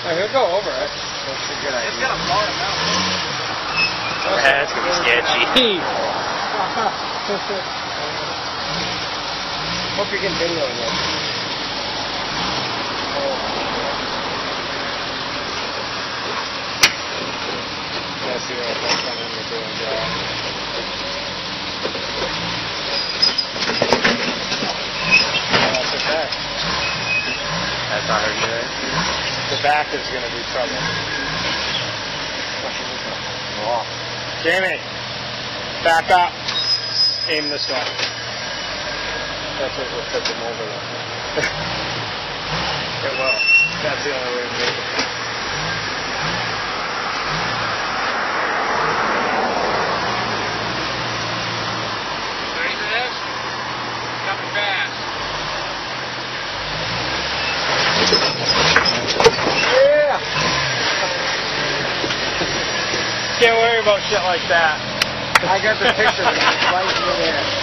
He'll go over it. That's a good idea. It's gonna blow him out. That's gonna be sketchy. Hope you can video this. Let's see what that's coming to do, Joe. That's okay. That's not hurting you, right? The back is going to be trouble. Oh. Jamie, back up. Aim this way. That's what will tip him over though. It will. That's the only way to make it. Ready for this? Coming fast. Yeah! Can't worry about shit like that. I got the picture right in there.